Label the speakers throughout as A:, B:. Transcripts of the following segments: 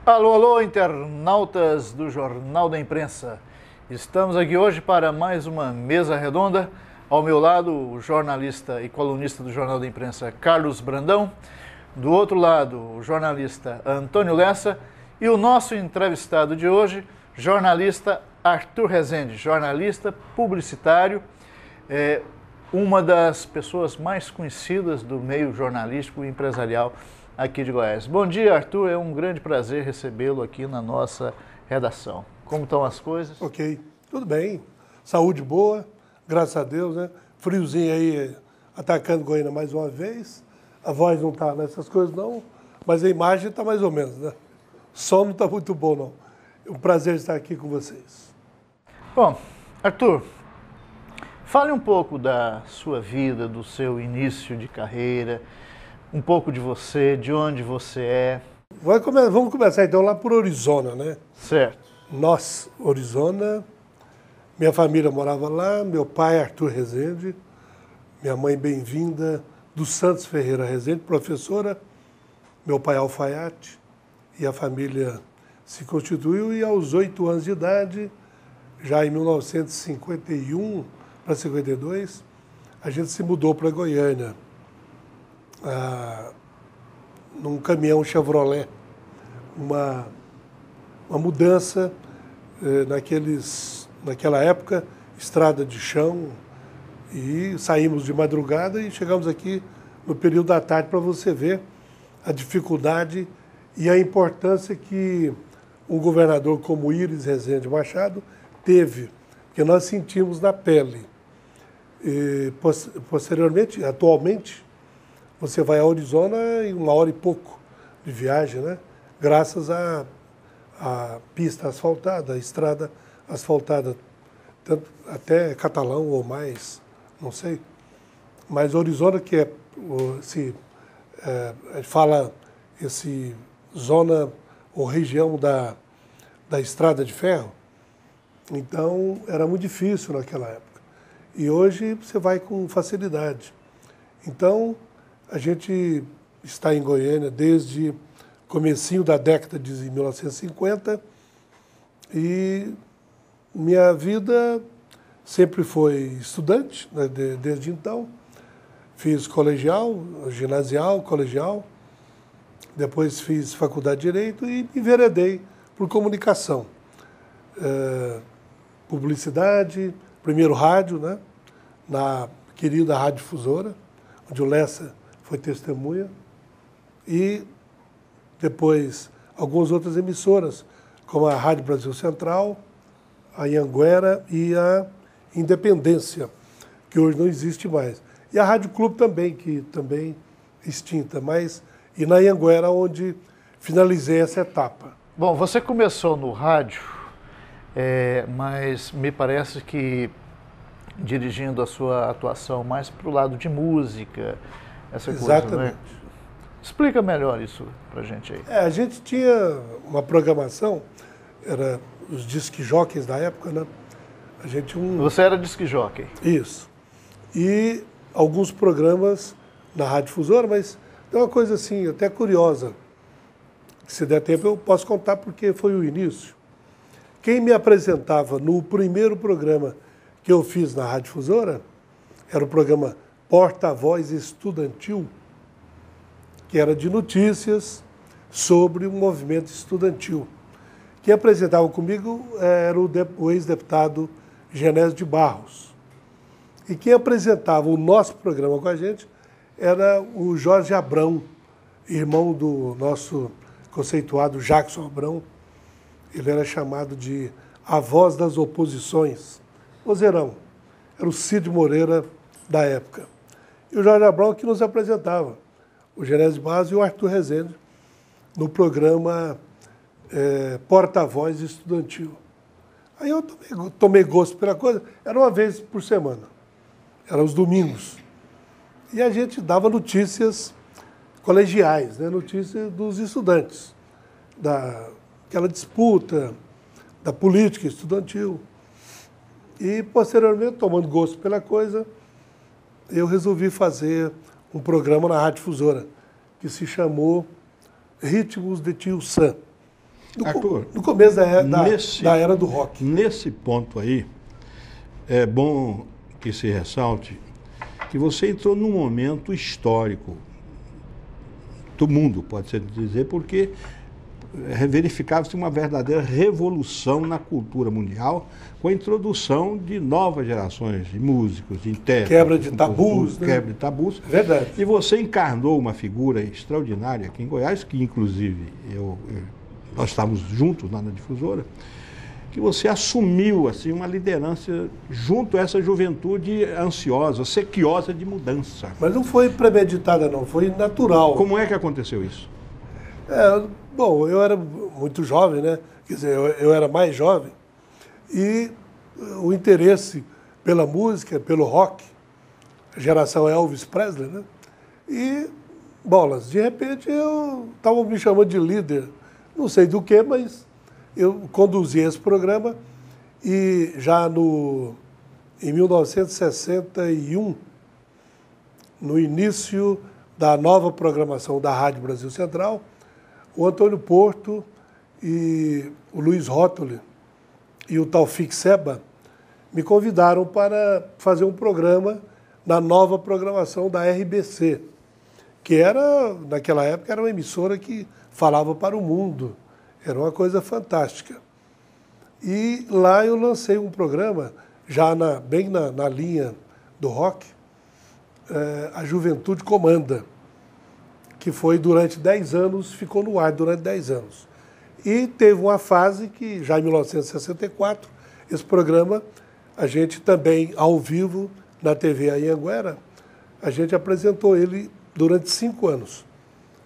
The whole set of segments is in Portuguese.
A: Alô, alô, internautas do Jornal da Imprensa. Estamos aqui hoje para mais uma mesa redonda. Ao meu lado, o jornalista e colunista do Jornal da Imprensa, Carlos Brandão. Do outro lado, o jornalista Antônio Lessa. E o nosso entrevistado de hoje, jornalista Arthur Rezende, jornalista publicitário, uma das pessoas mais conhecidas do meio jornalístico e empresarial aqui de Goiás. Bom dia, Arthur. É um grande prazer recebê-lo aqui na nossa redação. Como estão as coisas?
B: Ok, tudo bem. Saúde boa, graças a Deus, né? Friozinho aí atacando Goiânia mais uma vez. A voz não está nessas coisas não, mas a imagem está mais ou menos, né? O som não está muito bom não. É um prazer estar aqui com vocês.
A: Bom, Arthur, fale um pouco da sua vida, do seu início de carreira, um pouco de você, de onde você é.
B: Vamos começar então lá por Orizona, né?
A: Certo.
B: Nós, Orizona, minha família morava lá, meu pai Arthur Rezende, minha mãe Bem-vinda dos Santos Ferreira Rezende, professora, meu pai alfaiate, e a família se constituiu e aos 8 anos de idade, já em 1951 para 52, a gente se mudou para Goiânia. Num caminhão Chevrolet, uma mudança naquela época, estrada de chão, e saímos de madrugada e chegamos aqui no período da tarde para você ver a dificuldade e a importância que um governador como Íris Rezende Machado teve, que nós sentimos na pele. E, posteriormente, atualmente, você vai a Orizona em 1 hora e pouco de viagem, né? Graças à pista asfaltada, à estrada asfaltada, tanto, até Catalão ou mais, não sei. Mas Orizona, que a gente fala zona ou região da estrada de ferro, então era muito difícil naquela época. E hoje você vai com facilidade. Então, a gente está em Goiânia desde comecinho da década de 1950 e minha vida sempre foi estudante, né, desde então. Fiz colegial, ginasial, colegial, depois fiz faculdade de Direito e me enveredei por comunicação. Publicidade, primeiro rádio, né, na querida Rádio Difusora, onde o Lessa foi testemunha, e depois algumas outras emissoras, como a Rádio Brasil Central, a Anhanguera e a Independência, que hoje não existe mais. E a Rádio Clube também, que também é extinta, mas e na Anhanguera, onde finalizei essa etapa.
A: Bom, você começou no rádio, mas me parece que dirigindo a sua atuação mais para o lado de música, essa
B: Exatamente.
A: coisa, né? Explica melhor isso pra gente aí.
B: A gente tinha uma programação, era os disc jockeys da época, né?
A: Você era disc jockey?
B: Isso. E alguns programas na Rádio Difusora, mas tem uma coisa assim, até curiosa, que se der tempo eu posso contar porque foi o início. Quem me apresentava no primeiro programa que eu fiz na Rádio Difusora era o programa Porta-Voz Estudantil, que era de notícias sobre o movimento estudantil. Quem apresentava comigo era o ex-deputado Genésio de Barros. E quem apresentava o nosso programa com a gente era o Jorge Abrão, irmão do nosso conceituado Jackson Abrão. Ele era chamado de a voz das oposições. Vozeirão. Era o Cid Moreira da época. E o Jorge Abrão que nos apresentava, o Genésio de Barros e o Arthur Rezende, no programa Porta-Voz Estudantil. Aí eu tomei gosto pela coisa, era uma vez por semana, era os domingos. E a gente dava notícias colegiais, né? Notícias dos estudantes, daquela disputa, da política estudantil. E, posteriormente, tomando gosto pela coisa, eu resolvi fazer um programa na Rádio Difusora, que se chamou Ritmos de Tio Sam.
C: Arthur,
B: no começo da era do rock.
C: Nesse ponto aí, é bom que se ressalte que você entrou num momento histórico do mundo, pode-se dizer, porque verificava-se uma verdadeira revolução na cultura mundial com a introdução de novas gerações de músicos, de intérpretes.
B: Quebra de tabus, né?
C: Quebra de tabus.
B: Verdade.
C: E você encarnou uma figura extraordinária aqui em Goiás, que inclusive nós estávamos juntos lá na difusora, que você assumiu assim, uma liderança junto a essa juventude ansiosa, sequiosa de mudança.
B: Mas não foi premeditada, não, foi natural.
C: Como é que aconteceu isso?
B: Bom, eu era muito jovem, né? Quer dizer, eu era mais jovem. E o interesse pela música, pelo rock, a geração Elvis Presley, né? E, bolas, de repente eu estava me chamando de líder, não sei do que, mas eu conduzi esse programa e já em 1961, no início da nova programação da Rádio Brasil Central, o Antônio Porto e o Luiz Rótoli e o Taufik Seba me convidaram para fazer um programa na nova programação da RBC, que naquela época, era uma emissora que falava para o mundo. Era uma coisa fantástica. E lá eu lancei um programa, já bem na linha do rock, A Juventude Comanda, que foi durante 10 anos, ficou no ar durante 10 anos. E teve uma fase que, já em 1964, esse programa, a gente também, ao vivo, na TV Anhanguera, a gente apresentou ele durante 5 anos.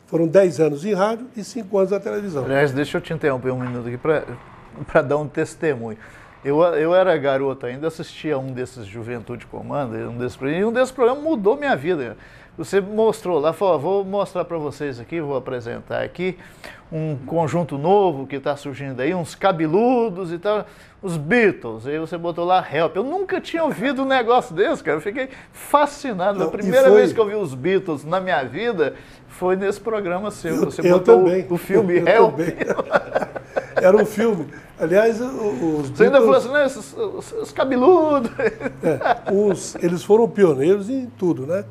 B: Foram 10 anos em rádio e 5 anos na televisão.
A: Aliás, deixa eu te interromper um minuto aqui para dar um testemunho. Eu era garoto ainda, assistia a um desses Juventude Comanda, e um desses programas mudou minha vida. Você mostrou lá, falou, vou mostrar para vocês aqui, vou apresentar aqui um conjunto novo que está surgindo aí, uns cabeludos e tal, os Beatles. Aí você botou lá Help. Eu nunca tinha ouvido um negócio desse, cara. Eu fiquei fascinado.
B: Não,
A: a primeira vez que eu vi os Beatles na minha vida foi nesse programa seu. Você botou o filme Help.
B: Era um filme. Aliás, os
A: Você ainda falou assim, né, os cabeludos.
B: Eles foram pioneiros em tudo, né?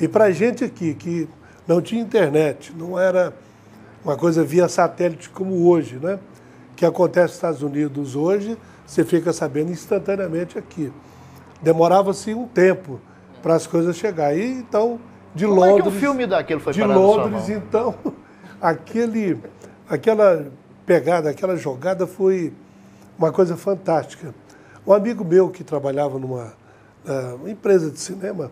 B: E para a gente aqui, que não tinha internet, não era uma coisa via satélite como hoje, né? Que acontece nos Estados Unidos hoje, você fica sabendo instantaneamente aqui. Demorava-se um tempo para as coisas chegarem. Então, de Londres...
A: Como é que o filme daquele foi
B: parar na sua mão? De Londres, então, aquela pegada, aquela jogada foi uma coisa fantástica. Um amigo meu que trabalhava numa empresa de cinema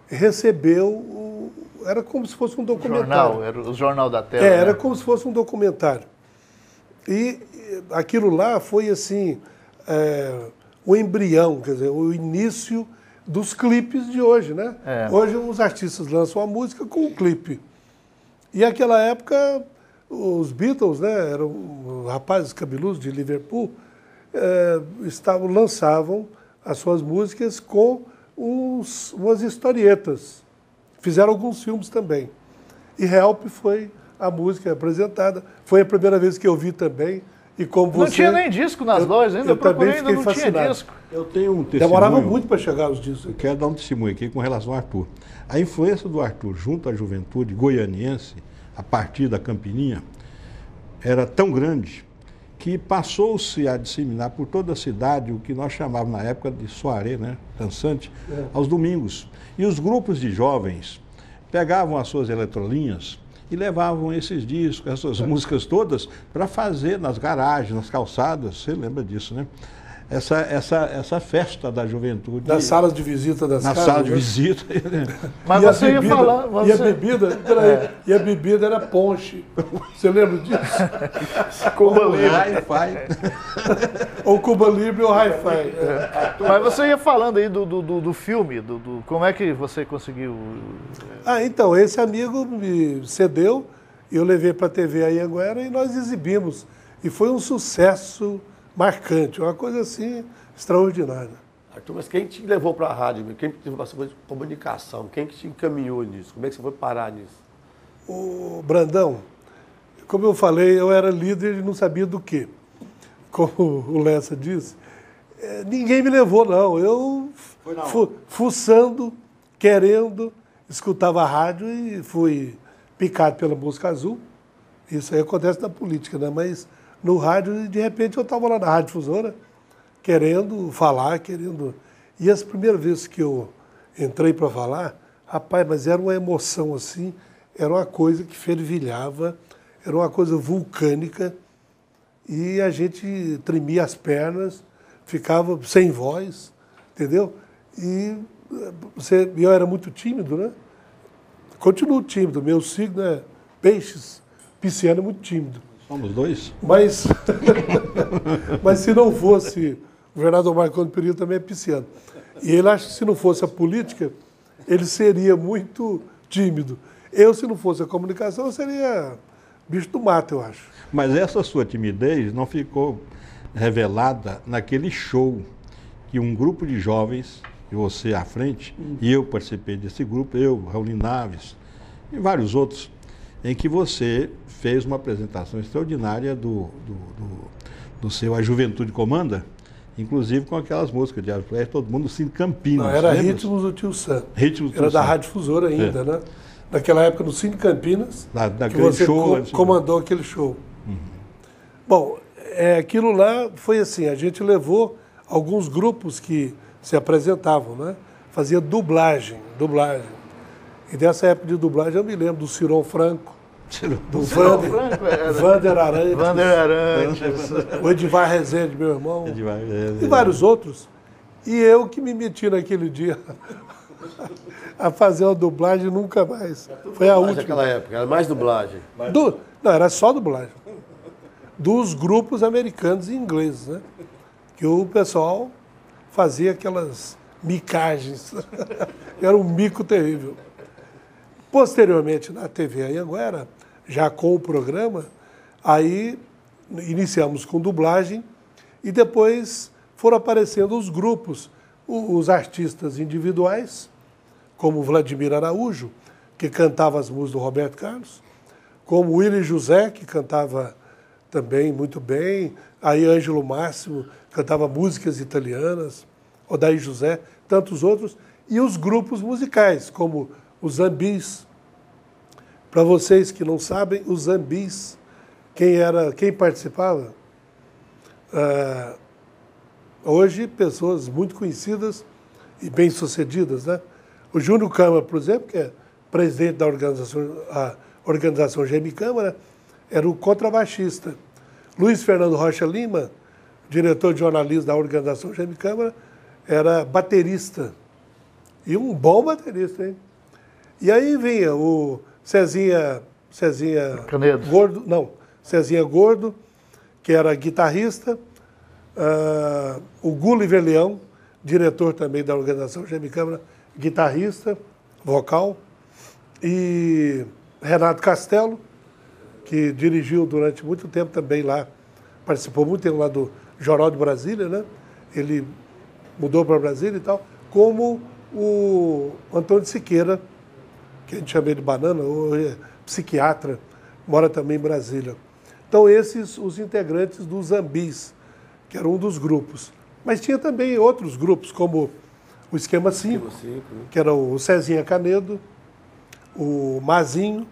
B: recebeu, era como se fosse um documentário.
A: Era o Jornal da Tela.
B: Era como se fosse um documentário. E aquilo lá foi assim, o embrião, quer dizer, o início dos clipes de hoje, né? Hoje os artistas lançam a música com um clipe. E naquela época, os Beatles, né, eram rapazes cabeludos de Liverpool, lançavam as suas músicas com umas historietas. Fizeram alguns filmes também. E Help foi a música apresentada. Foi a primeira vez que eu vi também. E como
A: não tinha nem disco nas lojas ainda, eu procurei, ainda não tinha disco.
C: Eu tenho um testemunho.
B: Demorava muito para chegar os discos.
C: Eu quero dar um testemunho aqui com relação ao Arthur. A influência do Arthur junto à juventude goianiense, a partir da Campininha, era tão grande que passou-se a disseminar por toda a cidade o que nós chamávamos na época de soirée, né, dançante, aos domingos. E os grupos de jovens pegavam as suas eletrolinhas e levavam esses discos, essas músicas todas, para fazer nas garagens, nas calçadas, você lembra disso, né? Essa festa da juventude.
B: Nas salas de visita das casas.
C: Na sala de visita.
A: Mas você ia falar...
B: E a bebida era ponche. Você lembra disso?
C: Cuba Libre. Hi-Fi.
B: Ou Cuba Libre ou Hi-Fi.
A: Mas você ia falando aí do filme, como é que você conseguiu...
B: Então, esse amigo me cedeu, eu levei para a TV Anhanguera e nós exibimos. E foi um sucesso marcante, uma coisa assim extraordinária.
D: Arthur, mas quem te levou para a rádio? Quem te levou para a comunicação? Quem que te encaminhou nisso? Como é que você foi parar nisso?
B: O Brandão, como eu falei, eu era líder e não sabia do quê. Como o Lessa disse, ninguém me levou, não. Eu fuçando, querendo, escutava a rádio e fui picado pela música azul. Isso aí acontece na política, né? Mas no rádio, de repente, eu estava lá na Rádio Difusora, querendo falar, querendo... E as primeiras vezes que eu entrei para falar, rapaz, mas era uma emoção assim, era uma coisa que fervilhava, era uma coisa vulcânica, e a gente tremia as pernas, ficava sem voz, entendeu? E eu era muito tímido, né? Continuo tímido, meu signo é peixes, pisciano é muito tímido.
C: Somos dois?
B: Mas, mas se não fosse, o governador Marconi Perillo também é pisciano, e ele acha que se não fosse a política, ele seria muito tímido. Eu, se não fosse a comunicação, eu seria bicho do mato, eu acho.
C: Mas essa sua timidez não ficou revelada naquele show que um grupo de jovens, e você à frente, e eu participei desse grupo, eu, Raulino Naves, e vários outros, em que você fez uma apresentação extraordinária do seu A Juventude Comanda, inclusive com aquelas músicas de Alfredo, todo mundo Cine Campinas.
B: Não, era Ritmos do Tio Sam.
C: Ritmos do
B: Era
C: Tio
B: da
C: Sam.
B: Rádio Difusora ainda, né? Naquela época, no Cine Campinas, que
C: Daquele
B: você
C: show,
B: comandou aquele show. Bom, aquilo lá foi assim, a gente levou alguns grupos que se apresentavam, né? Fazia dublagem. E dessa época de dublagem eu me lembro do Ciron Franco, do Vander Arantes, o Edivar Rezende, meu irmão, e vários outros. E eu que me meti naquele dia a fazer uma dublagem nunca mais. Foi a última.
D: Naquela época, era mais dublagem.
B: Não, era só dublagem. Dos grupos americanos e ingleses, né? Que o pessoal fazia aquelas micagens. Era um mico terrível. Posteriormente, na TV Anhanguera, já com o programa, aí iniciamos com dublagem e depois foram aparecendo os grupos, os artistas individuais, como Vladimir Araújo, que cantava as músicas do Roberto Carlos, como Willy José, que cantava também muito bem, aí Ângelo Máximo cantava músicas italianas, Odair José, tantos outros, e os grupos musicais, como os Zambis. Para vocês que não sabem, os Zambis, quem participava? Hoje, pessoas muito conhecidas e bem-sucedidas, né? O Júnior Câmara, por exemplo, que é presidente da organização GM Câmara, era o contrabaixista. Luiz Fernando Rocha Lima, diretor de jornalismo da organização GM Câmara, era baterista. E um bom baterista, hein? E aí vinha o Cezinha
A: Canedo.
B: Gordo, não, Cezinha Gordo, que era guitarrista, o Gulliver Leão, diretor também da organização GM Câmara, guitarrista, vocal, e Renato Castelo, que dirigiu durante muito tempo também lá, participou muito tempo lá do Jornal de Brasília, né? Ele mudou para Brasília e tal, como o Antônio Siqueira, que a gente chama de Banana, hoje é psiquiatra, mora também em Brasília. Então, esses os integrantes dos Zambis, que era um dos grupos. Mas tinha também outros grupos, como o Esquema 5, que era o Cezinha Canedo, o Mazinho,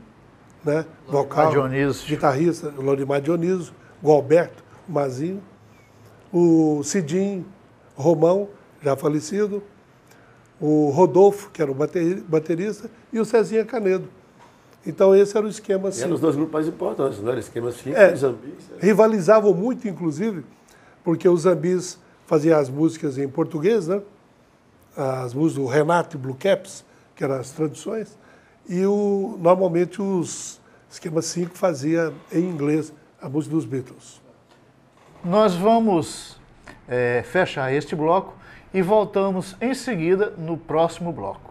B: né, vocal,
A: Dionísio.
B: guitarrista, o Lorimar Dionísio, o Alberto, o Mazinho, o Cidinho Romão, já falecido, o Rodolfo, que era o baterista, e o Cezinha Canedo. Então esse era o Esquema 5.
D: Eram os dois grupos mais importantes, não era? Esquema 5 e Zambis.
B: Rivalizavam muito, inclusive, porque os Zambis faziam as músicas em português, né? As músicas do Renato e Blue Caps, que eram as traduções, e normalmente os Esquema 5 fazia em inglês a música dos Beatles.
A: Nós vamos fechar este bloco e voltamos em seguida no próximo bloco.